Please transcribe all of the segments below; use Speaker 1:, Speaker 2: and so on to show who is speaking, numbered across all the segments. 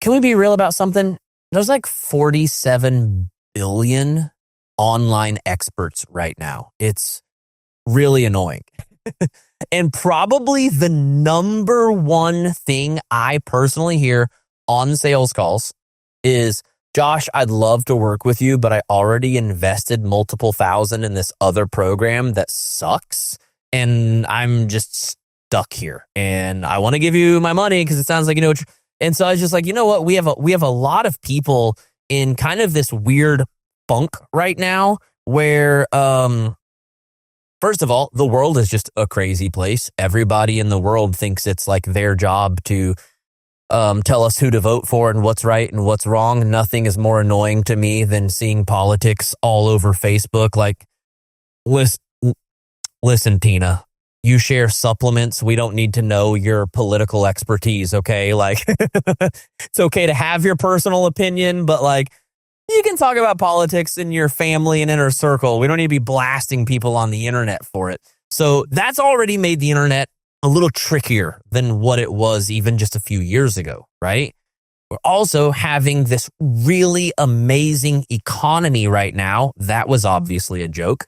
Speaker 1: can we be real about something? There's like 47 billion online experts right now. It's really annoying. And probably the number one thing I personally hear on sales calls is, Josh, I'd love to work with you, but I already invested multiple thousand in this other program that sucks. And I'm just stuck here. And I want to give you my money because it sounds like, and so I was just like, you know what? We have a lot of people in kind of this weird funk right now where, first of all, the world is just a crazy place. Everybody in the world thinks it's like their job to tell us who to vote for and what's right and what's wrong. Nothing is more annoying to me than seeing politics all over Facebook. Like, listen, Tina, you share supplements. We don't need to know your political expertise, okay? Like, it's okay to have your personal opinion, but like, you can talk about politics in your family and inner circle. We don't need to be blasting people on the internet for it. So that's already made the internet a little trickier than what it was even just a few years ago, right? We're also having this really amazing economy right now. That was obviously a joke.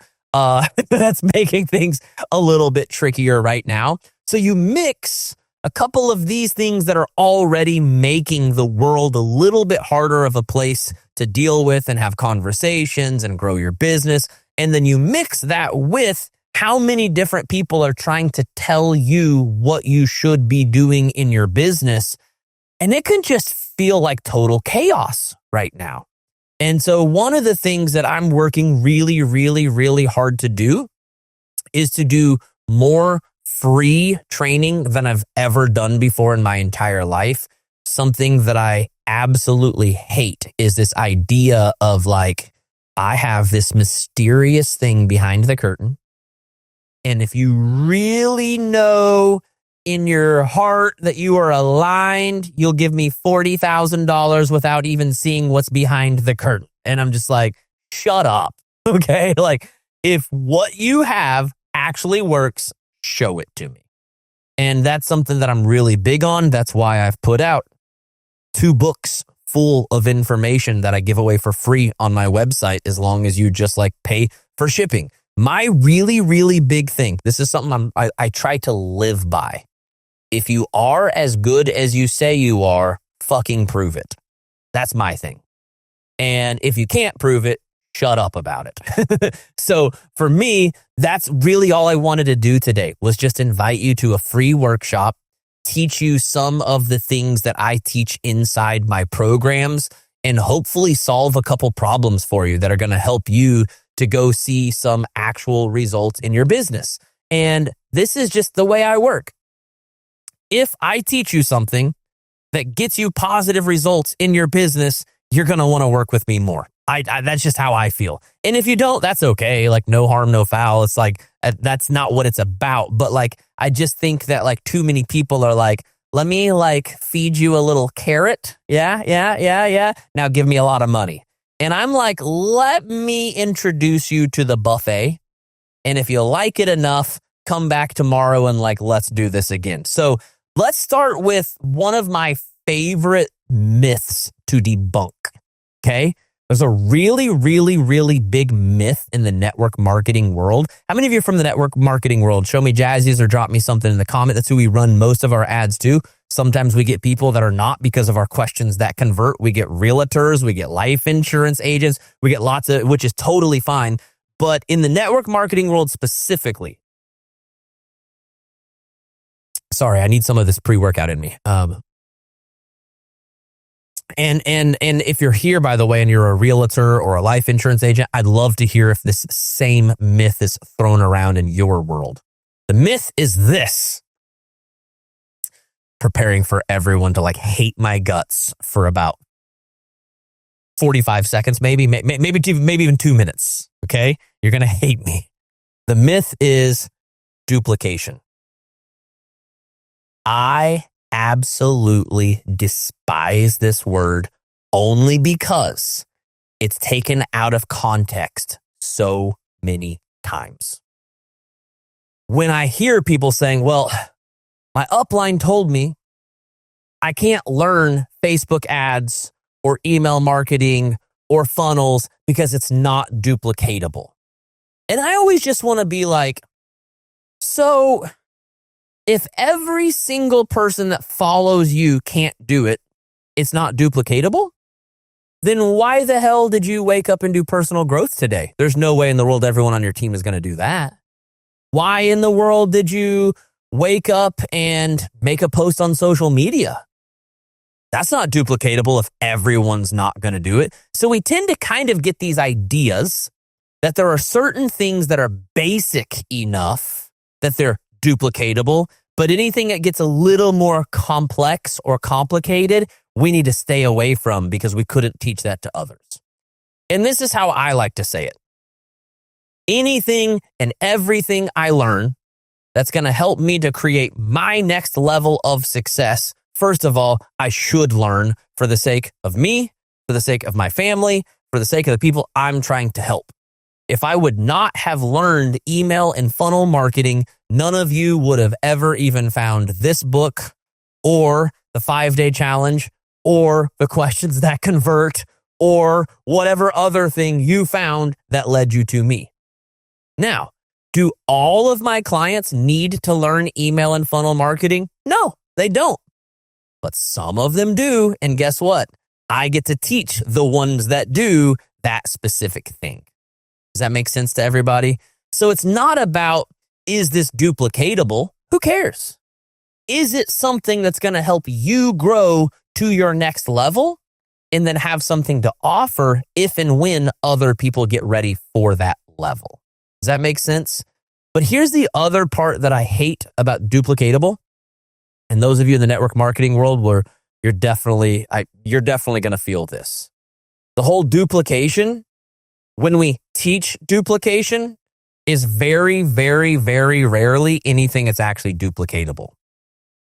Speaker 1: That's making things a little bit trickier right now. So you mix a couple of these things that are already making the world a little bit harder of a place to deal with and have conversations and grow your business. And then you mix that with how many different people are trying to tell you what you should be doing in your business. And it can just feel like total chaos right now. And so one of the things that I'm working really, really, really hard to do is to do more free training than I've ever done before in my entire life. Something that I absolutely hate is this idea of like, I have this mysterious thing behind the curtain. And if you really know in your heart that you are aligned, you'll give me $40,000 without even seeing what's behind the curtain. And I'm just like, shut up. Okay. Like, if what you have actually works, show it to me. And that's something that I'm really big on. That's why I've put out 2 books full of information that I give away for free on my website, as long as you just like pay for shipping. My really, really big thing, this is something I try to live by. If you are as good as you say you are, fucking prove it. That's my thing. And if you can't prove it, shut up about it. So for me, that's really all I wanted to do today, was just invite you to a free workshop, teach you some of the things that I teach inside my programs, and hopefully solve a couple problems for you that are going to help you to go see some actual results in your business. And this is just the way I work. If I teach you something that gets you positive results in your business, you're going to want to work with me more. That's just how I feel. And if you don't, that's okay. Like, no harm, no foul. It's like, that's not what it's about. But like, I just think that like too many people are like, let me like feed you a little carrot. Yeah. Now give me a lot of money. And I'm like, let me introduce you to the buffet. And if you like it enough, come back tomorrow and like, let's do this again. So let's start with one of my favorite myths to debunk. Okay. There's a really, really, really big myth in the network marketing world. How many of you are from the network marketing world? Show me jazzies or drop me something in the comment. That's who we run most of our ads to. Sometimes we get people that are not because of our questions that convert. We get realtors, we get life insurance agents, we get lots of, which is totally fine. But in the network marketing world specifically, sorry, I need some of this pre-workout in me. And if you're here, by the way, and you're a realtor or a life insurance agent, I'd love to hear if this same myth is thrown around in your world. The myth is this: preparing for everyone to like hate my guts for about 45 seconds, maybe even 2 minutes. Okay. You're going to hate me. The myth is duplication. I absolutely despise this word only because it's taken out of context so many times. When I hear people saying, well, my upline told me I can't learn Facebook ads or email marketing or funnels because it's not duplicatable. And I always just want to be like, so if every single person that follows you can't do it, it's not duplicatable, then why the hell did you wake up and do personal growth today? There's no way in the world everyone on your team is going to do that. Why in the world did you wake up and make a post on social media? That's not duplicatable if everyone's not going to do it. So we tend to kind of get these ideas that there are certain things that are basic enough that they're duplicatable, but anything that gets a little more complex or complicated, we need to stay away from because we couldn't teach that to others. And this is how I like to say it. Anything and everything I learn that's going to help me to create my next level of success, first of all, I should learn for the sake of me, for the sake of my family, for the sake of the people I'm trying to help. If I would not have learned email and funnel marketing, none of you would have ever even found this book or the 5-day challenge or the questions that convert or whatever other thing you found that led you to me. Now, do all of my clients need to learn email and funnel marketing? No, they don't. But some of them do. And guess what? I get to teach the ones that do that specific thing. Does that make sense to everybody? So it's not about, is this duplicatable? Who cares? Is it something that's going to help you grow to your next level and then have something to offer if and when other people get ready for that level? Does that make sense? But here's the other part that I hate about duplicatable. And those of you in the network marketing world where you're definitely going to feel this. The whole duplication, when we teach duplication, is very, very, very rarely anything that's actually duplicatable.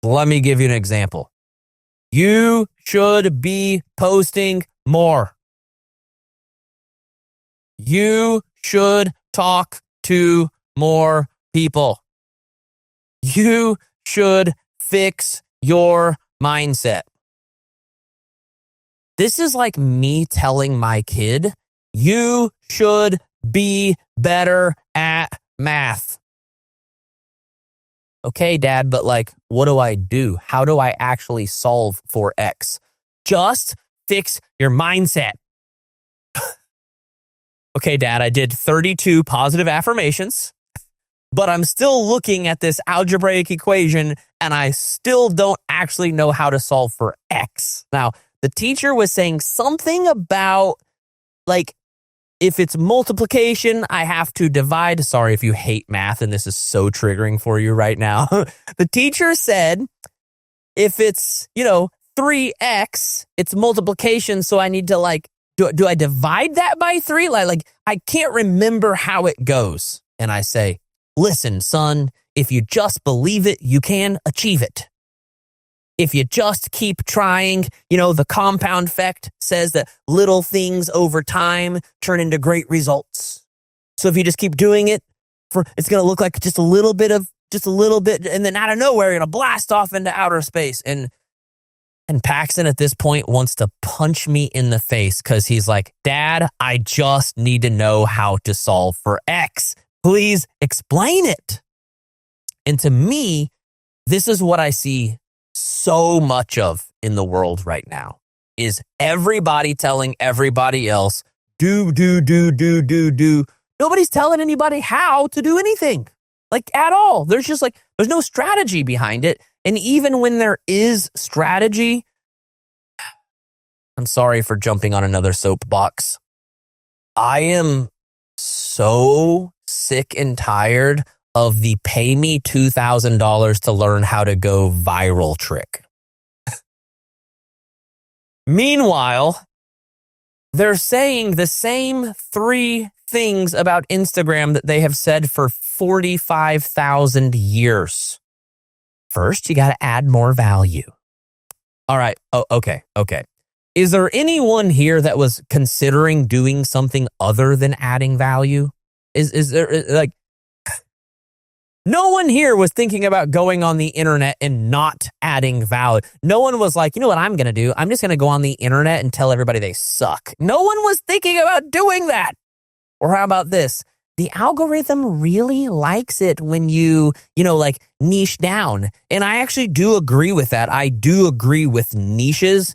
Speaker 1: Let me give you an example. You should be posting more. You should talk to more people. You should fix your mindset. This is like me telling my kid, you should be better at math. Okay, Dad, but what do I do? How do I actually solve for X? Just fix your mindset. Okay, Dad, I did 32 positive affirmations, but I'm still looking at this algebraic equation and I still don't actually know how to solve for X. Now, the teacher was saying something about if it's multiplication, I have to divide. Sorry if you hate math and this is so triggering for you right now. The teacher said, if it's, 3x, it's multiplication. So I need to do I divide that by 3? I can't remember how it goes. And I say, listen, son, if you just believe it, you can achieve it. If you just keep trying, the compound effect says that little things over time turn into great results. So if you just keep doing it, it's going to look like just a little bit, and then out of nowhere, you're going to blast off into outer space. And Paxton at this point wants to punch me in the face because he's like, Dad, I just need to know how to solve for X. Please explain it. And to me, this is what I see so much of in the world right now is everybody telling everybody else, do. Nobody's telling anybody how to do anything at all. There's just there's no strategy behind it. And even when there is strategy, I'm sorry for jumping on another soapbox. I am so sick and tired of the pay me $2,000 to learn how to go viral trick. Meanwhile, they're saying the same 3 things about Instagram that they have said for 45,000 years. First, you got to add more value. All right. Oh, okay. Is there anyone here that was considering doing something other than adding value? Is there No one here was thinking about going on the internet and not adding value. No one was like, you know what I'm going to do? I'm just going to go on the internet and tell everybody they suck. No one was thinking about doing that. Or how about this? The algorithm really likes it when you like niche down. And I actually do agree with that. I do agree with niches,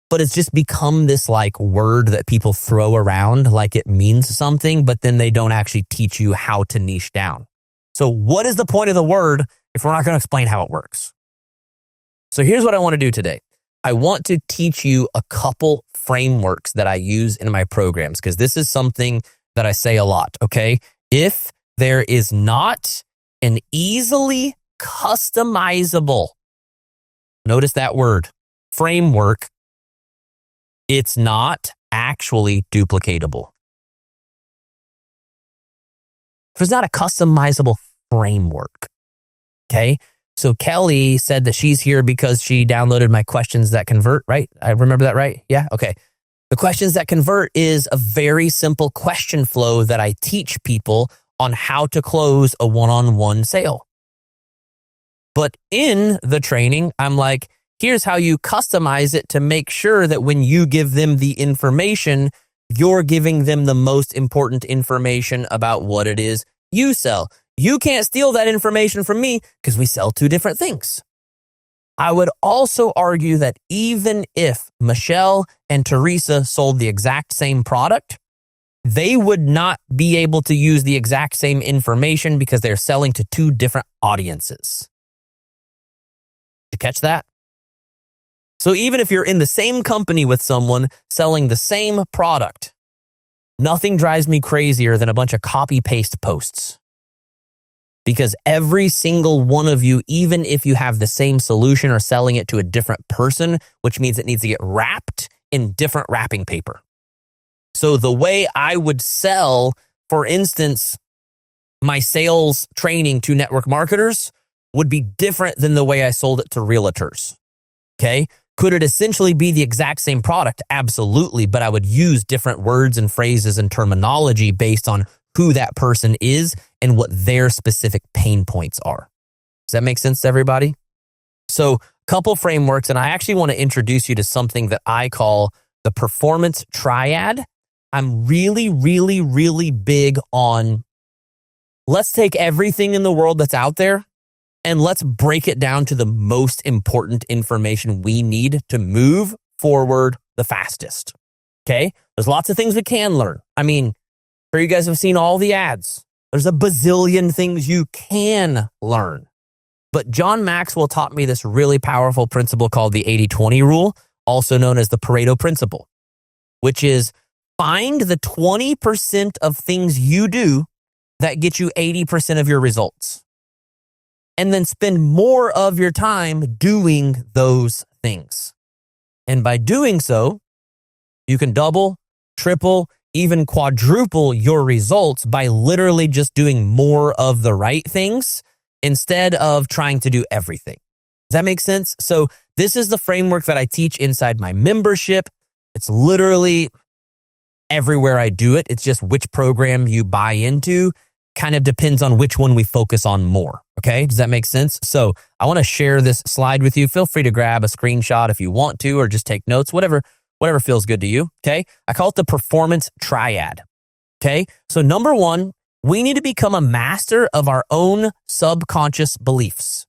Speaker 1: but it's just become this like word that people throw around like it means something, but then they don't actually teach you how to niche down. So what is the point of the word if we're not going to explain how it works? So here's what I want to do today. I want to teach you a couple frameworks that I use in my programs, because this is something that I say a lot, okay? If there is not an easily customizable, notice that word, framework, it's not actually duplicatable. There's not a customizable framework, okay? So Kelly said that she's here because she downloaded my questions that convert, right? I remember that, right? Yeah, okay. The questions that convert is a very simple question flow that I teach people on how to close a one-on-one sale. But in the training, I'm like, here's how you customize it to make sure that when you give them the information, you're giving them the most important information about what it is you sell. You can't steal that information from me because we sell two different things. I would also argue that even if Michelle and Teresa sold the exact same product, they would not be able to use the exact same information because they're selling to two different audiences. Did you catch that? So even if you're in the same company with someone selling the same product, nothing drives me crazier than a bunch of copy-paste posts. Because every single one of you, even if you have the same solution, are selling it to a different person, which means it needs to get wrapped in different wrapping paper. So the way I would sell, for instance, my sales training to network marketers would be different than the way I sold it to realtors. Okay? Could it essentially be the exact same product? Absolutely, but I would use different words and phrases and terminology based on who that person is and what their specific pain points are. Does that make sense to everybody? So a couple frameworks, and I actually want to introduce you to something that I call the Performance Triad. I'm really, really, really big on, let's take everything in the world that's out there and let's break it down to the most important information we need to move forward the fastest. Okay? There's lots of things we can learn. I mean, sure you guys have seen all the ads. There's a bazillion things you can learn. But John Maxwell taught me this really powerful principle called the 80-20 rule, also known as the Pareto principle, which is find the 20% of things you do that get you 80% of your results. And then spend more of your time doing those things. And by doing so, you can double, triple, even quadruple your results by literally just doing more of the right things instead of trying to do everything. Does that make sense? So this is the framework that I teach inside my membership. It's literally everywhere I do it. It's just which program you buy into kind of depends on which one we focus on more. Okay? Does that make sense? So I want to share this slide with you. Feel free to grab a screenshot if you want to, or just take notes, whatever feels good to you. Okay? I call it the Performance Triad. Okay? So number one, we need to become a master of our own subconscious beliefs.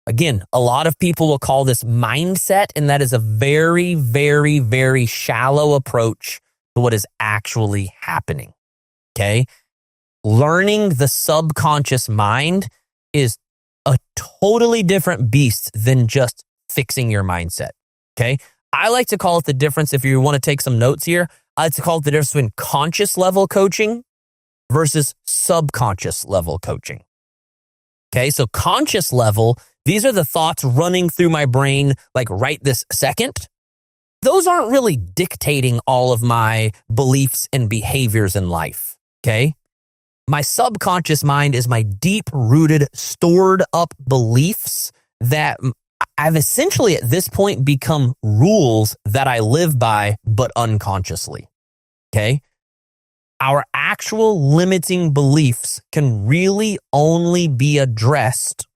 Speaker 1: Again, a lot of people will call this mindset, and that is a very, very, very shallow approach to what is actually happening. Okay? Learning the subconscious mind is a totally different beast than just fixing your mindset. Okay? I like to call it the difference, if you want to take some notes here, I like to call it the difference between conscious level coaching versus subconscious level coaching. Okay, so conscious level, these are the thoughts running through my brain like right this second. Those aren't really dictating all of my beliefs and behaviors in life. Okay? My subconscious mind is my deep-rooted, stored-up beliefs that I've essentially at this point become rules that I live by, but unconsciously. Okay? Our actual limiting beliefs can really only be addressed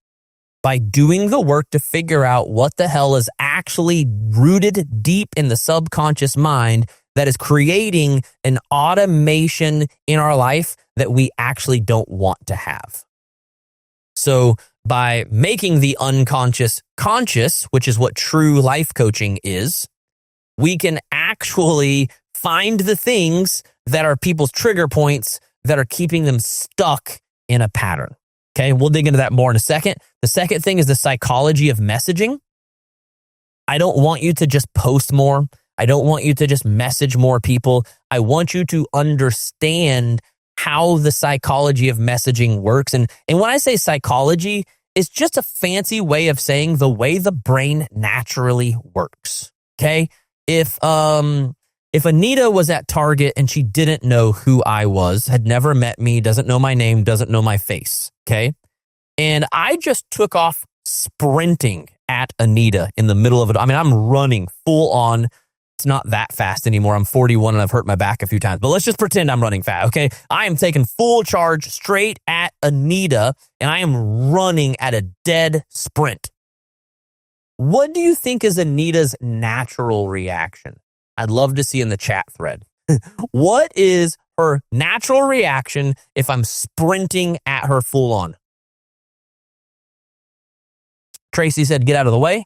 Speaker 1: by doing the work to figure out what the hell is actually rooted deep in the subconscious mind that is creating an automation in our life that we actually don't want to have. So by making the unconscious conscious, which is what true life coaching is, we can actually find the things that are people's trigger points that are keeping them stuck in a pattern. Okay, we'll dig into that more in a second. The second thing is the psychology of messaging. I don't want you to just post more. I don't want you to just message more people. I want you to understand how the psychology of messaging works. And when I say psychology, it's just a fancy way of saying the way the brain naturally works. Okay? If Anita was at Target and she didn't know who I was, had never met me, doesn't know my name, doesn't know my face, okay? And I just took off sprinting at Anita in the middle of it. I mean, I'm running full on. It's not that fast anymore. I'm 41 and I've hurt my back a few times, but let's just pretend I'm running fast, okay? I am taking full charge straight at Anita and I am running at a dead sprint. What do you think is Anita's natural reaction? I'd love to see in the chat thread. What is her natural reaction if I'm sprinting at her full on? Tracy said, get out of the way.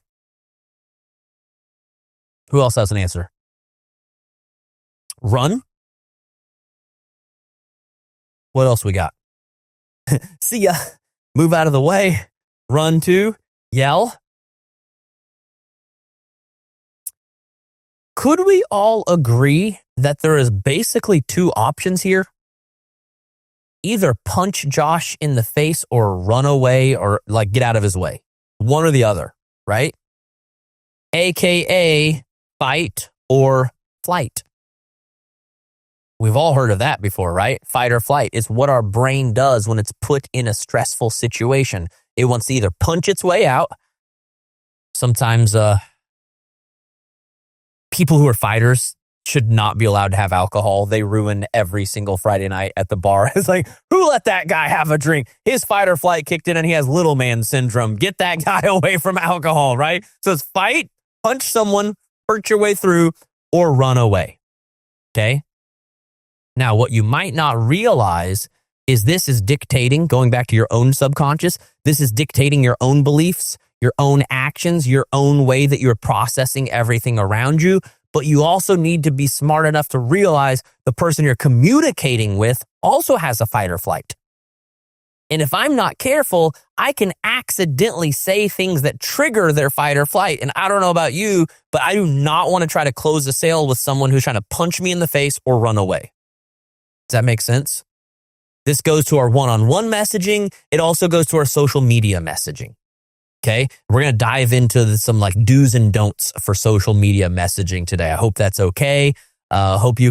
Speaker 1: Who else has an answer? Run. What else we got? See ya. Move out of the way. Run to. Yell. Could we all agree that there is basically two options here? Either punch Josh in the face or run away or like get out of his way. One or the other, right? AKA fight or flight. We've all heard of that before, right? Fight or flight. It's what our brain does when it's put in a stressful situation. It wants to either punch its way out. Sometimes, people who are fighters should not be allowed to have alcohol. They ruin every single Friday night at the bar. It's like, who let that guy have a drink? His fight or flight kicked in and he has little man syndrome. Get that guy away from alcohol, right? So it's fight, punch someone, hurt your way through, or run away. Okay? Now, what you might not realize is this is dictating, going back to your own subconscious, this is dictating your own beliefs, your own actions, your own way that you're processing everything around you. But you also need to be smart enough to realize the person you're communicating with also has a fight or flight. And if I'm not careful, I can accidentally say things that trigger their fight or flight. And I don't know about you, but I do not want to try to close a sale with someone who's trying to punch me in the face or run away. Does that make sense? This goes to our one-on-one messaging. It also goes to our social media messaging. Okay, we're going to dive into some like do's and don'ts for social media messaging today. I hope that's okay. Hope you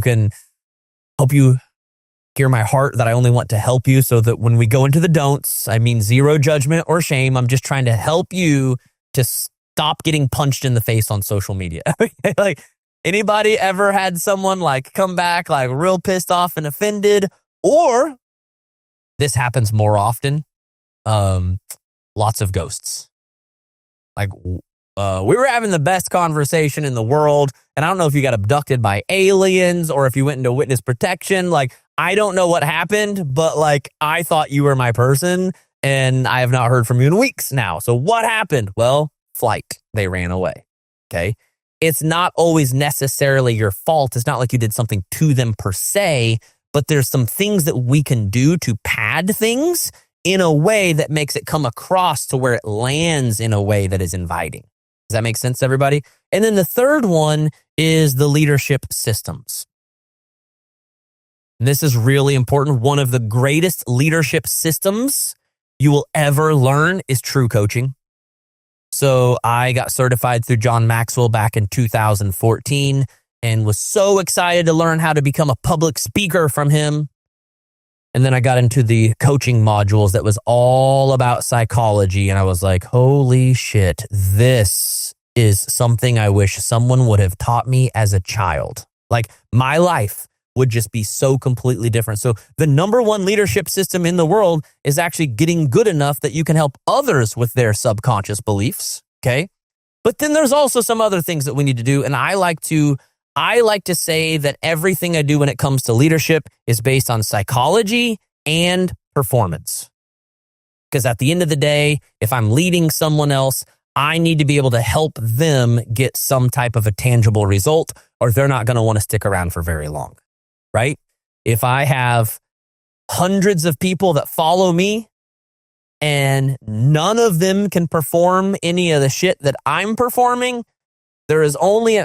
Speaker 1: hear my heart that I only want to help you so that when we go into the don'ts, I mean zero judgment or shame. I'm just trying to help you to stop getting punched in the face on social media. Like anybody ever had someone like come back like real pissed off and offended, or this happens more often, lots of ghosts. Like, we were having the best conversation in the world, and I don't know if you got abducted by aliens or if you went into witness protection. Like, I don't know what happened, but like, I thought you were my person, and I have not heard from you in weeks now. So what happened? Well, flight. They ran away. Okay. It's not always necessarily your fault. It's not like you did something to them per se, but there's some things that we can do to pad things in a way that makes it come across to where it lands in a way that is inviting. Does that make sense, everybody? And then the third one is the leadership systems. And this is really important. One of the greatest leadership systems you will ever learn is true coaching. So I got certified through John Maxwell back in 2014 and was so excited to learn how to become a public speaker from him. And then I got into the coaching modules that was all about psychology. And I was like, holy shit, this is something I wish someone would have taught me as a child. Like my life would just be so completely different. So the number one leadership system in the world is actually getting good enough that you can help others with their subconscious beliefs. Okay. But then there's also some other things that we need to do. And I like to say that everything I do when it comes to leadership is based on psychology and performance. Because at the end of the day, if I'm leading someone else, I need to be able to help them get some type of a tangible result, or they're not going to want to stick around for very long, right? If I have hundreds of people that follow me and none of them can perform any of the shit that I'm performing, there is only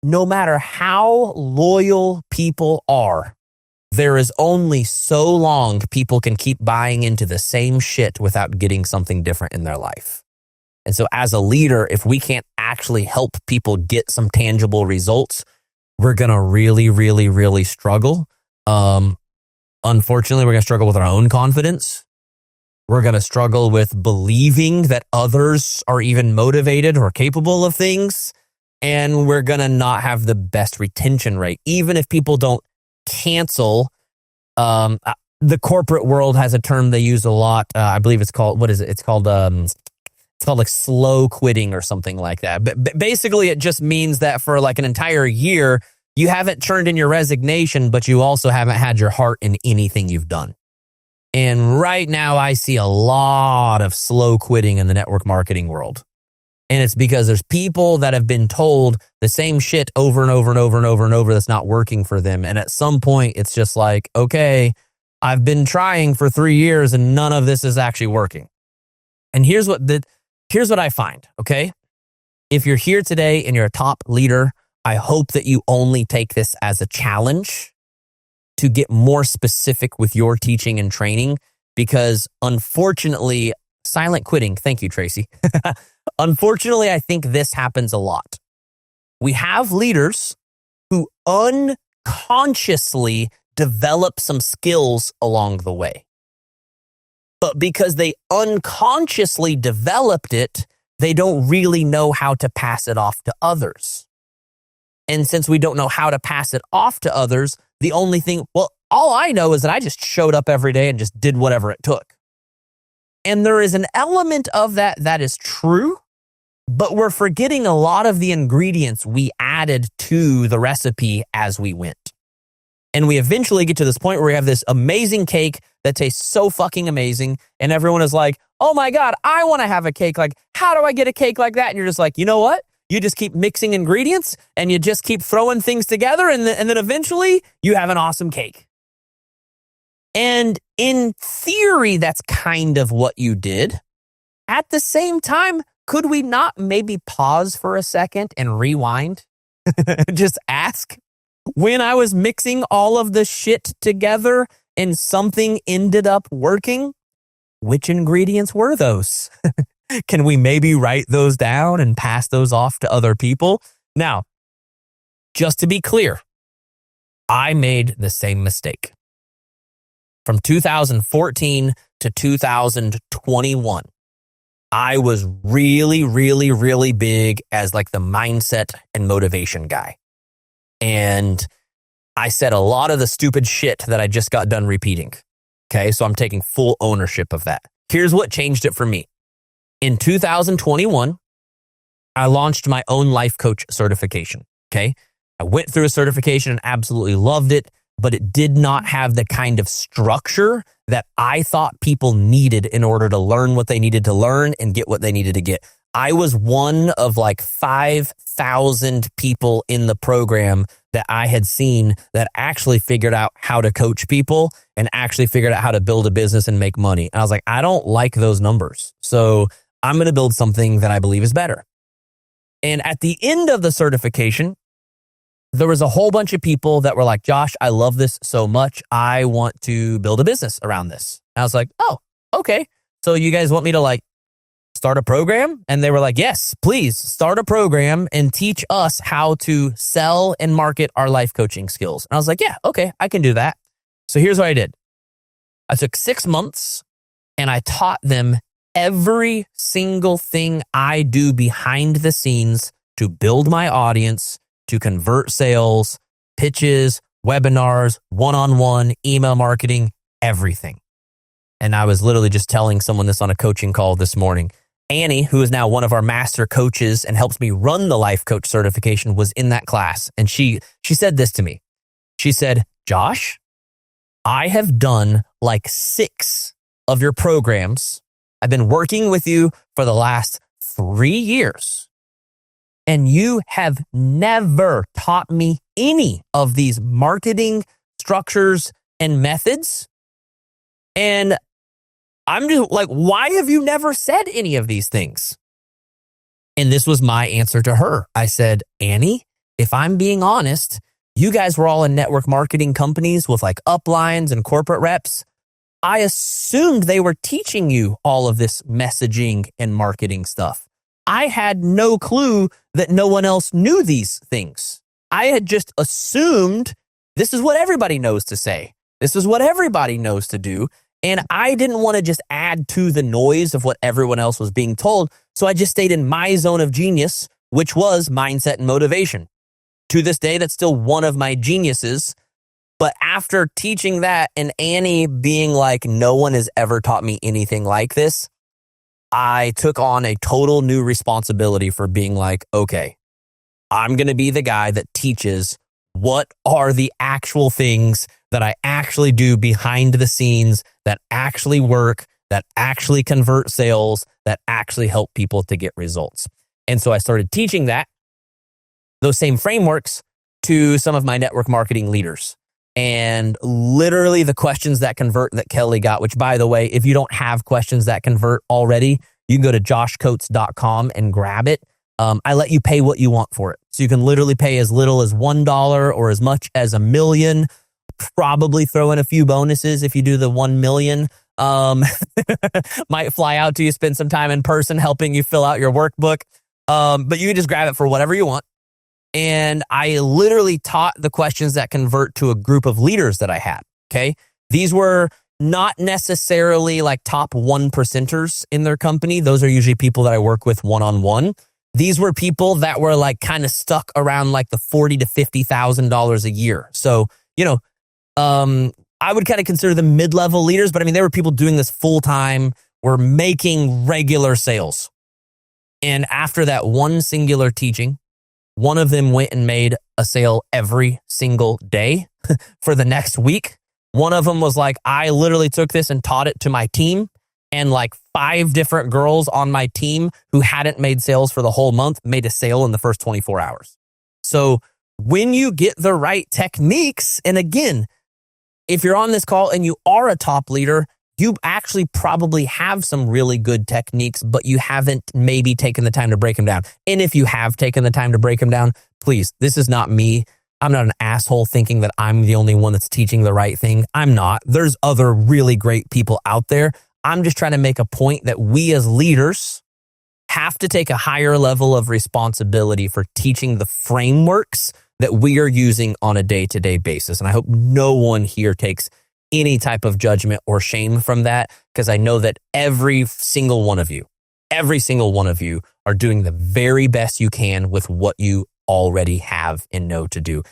Speaker 1: no matter how loyal people are, there is only so long people can keep buying into the same shit without getting something different in their life. And so as a leader, if we can't actually help people get some tangible results, we're going to really, really, really struggle. Unfortunately, we're going to struggle with our own confidence. We're going to struggle with believing that others are even motivated or capable of things. And we're going to not have the best retention rate. Even if people don't cancel, the corporate world has a term they use a lot. I believe it's called, what is it? It's called like slow quitting or something like that. But basically it just means that for like an entire year, you haven't turned in your resignation, but you also haven't had your heart in anything you've done. And right now I see a lot of slow quitting in the network marketing world. And it's because there's people that have been told the same shit over and over and over and over and over that's not working for them. And at some point it's just like, okay, I've been trying for 3 years and none of this is actually working. And here's what I find, okay? If you're here today and you're a top leader, I hope that you only take this as a challenge to get more specific with your teaching and training, because unfortunately, silent quitting, thank you, Tracy. Unfortunately, I think this happens a lot. We have leaders who unconsciously develop some skills along the way. But because they unconsciously developed it, they don't really know how to pass it off to others. And since we don't know how to pass it off to others, the only thing, all I know is that I just showed up every day and just did whatever it took. And there is an element of that is true, but we're forgetting a lot of the ingredients we added to the recipe as we went. And we eventually get to this point where we have this amazing cake that tastes so fucking amazing. And everyone is like, oh my God, I want to have a cake. Like, how do I get a cake like that? And you're just like, you know what? You just keep mixing ingredients and you just keep throwing things together. And then eventually you have an awesome cake. And in theory, that's kind of what you did. At the same time, could we not maybe pause for a second and rewind? Just ask. When I was mixing all of the shit together and something ended up working, which ingredients were those? Can we maybe write those down and pass those off to other people? Now, just to be clear, I made the same mistake. From 2014 to 2021, I was really, really, really big as like the mindset and motivation guy. And I said a lot of the stupid shit that I just got done repeating. Okay, so I'm taking full ownership of that. Here's what changed it for me. In 2021, I launched my own life coach certification. Okay, I went through a certification and absolutely loved it, but it did not have the kind of structure that I thought people needed in order to learn what they needed to learn and get what they needed to get. I was one of like 5,000 people in the program that I had seen that actually figured out how to coach people and actually figured out how to build a business and make money. And I was like, I don't like those numbers. So I'm going to build something that I believe is better. And at the end of the certification, there was a whole bunch of people that were like, Josh, I love this so much. I want to build a business around this. And I was like, oh, okay. So you guys want me to like start a program? And they were like, yes, please start a program and teach us how to sell and market our life coaching skills. And I was like, yeah, okay, I can do that. So here's what I did. I took 6 months and I taught them every single thing I do behind the scenes to build my audience, to convert sales, pitches, webinars, one-on-one, email marketing, everything. And I was literally just telling someone this on a coaching call this morning. Annie, who is now one of our master coaches and helps me run the life coach certification, was in that class. And she said this to me. She said, Josh, I have done like 6 of your programs. I've been working with you for the last 3 years. And you have never taught me any of these marketing structures and methods. And I'm just like, why have you never said any of these things? And this was my answer to her. I said, Annie, if I'm being honest, you guys were all in network marketing companies with like uplines and corporate reps. I assumed they were teaching you all of this messaging and marketing stuff. I had no clue that no one else knew these things. I had just assumed this is what everybody knows to say. This is what everybody knows to do. And I didn't want to just add to the noise of what everyone else was being told. So I just stayed in my zone of genius, which was mindset and motivation. To this day, that's still one of my geniuses. But after teaching that and Annie being like, no one has ever taught me anything like this, I took on a total new responsibility for being like, okay, I'm going to be the guy that teaches what are the actual things that I actually do behind the scenes that actually work, that actually convert sales, that actually help people to get results. And so I started teaching those same frameworks to some of my network marketing leaders. And literally the questions that convert that Kelly got, which by the way, if you don't have questions that convert already, you can go to joshcoates.com and grab it. I let you pay what you want for it. So you can literally pay as little as $1 or as much as $1 million. Probably throw in a few bonuses if you do the 1 million. Might fly out to you, spend some time in person helping you fill out your workbook. But you can just grab it for whatever you want. And I literally taught the questions that convert to a group of leaders that I had. Okay. These were not necessarily like top 1%ers in their company. Those are usually people that I work with one-on-one. These were people that were like kind of stuck around like the $40,000 to $50,000 a year. So, I would kind of consider them mid-level leaders, but I mean, there were people doing this full-time, were making regular sales. And after that one singular teaching, one of them went and made a sale every single day for the next week. One of them was like, I literally took this and taught it to my team, and like 5 different girls on my team who hadn't made sales for the whole month made a sale in the first 24 hours. So when you get the right techniques, and again, if you're on this call and you are a top leader, you actually probably have some really good techniques, but you haven't maybe taken the time to break them down. And if you have taken the time to break them down, please, this is not me. I'm not an asshole thinking that I'm the only one that's teaching the right thing. I'm not. There's other really great people out there. I'm just trying to make a point that we as leaders have to take a higher level of responsibility for teaching the frameworks that we are using on a day-to-day basis. And I hope no one here takes any type of judgment or shame from that, because I know that every single one of you are doing the very best you can with what you already have and know to do.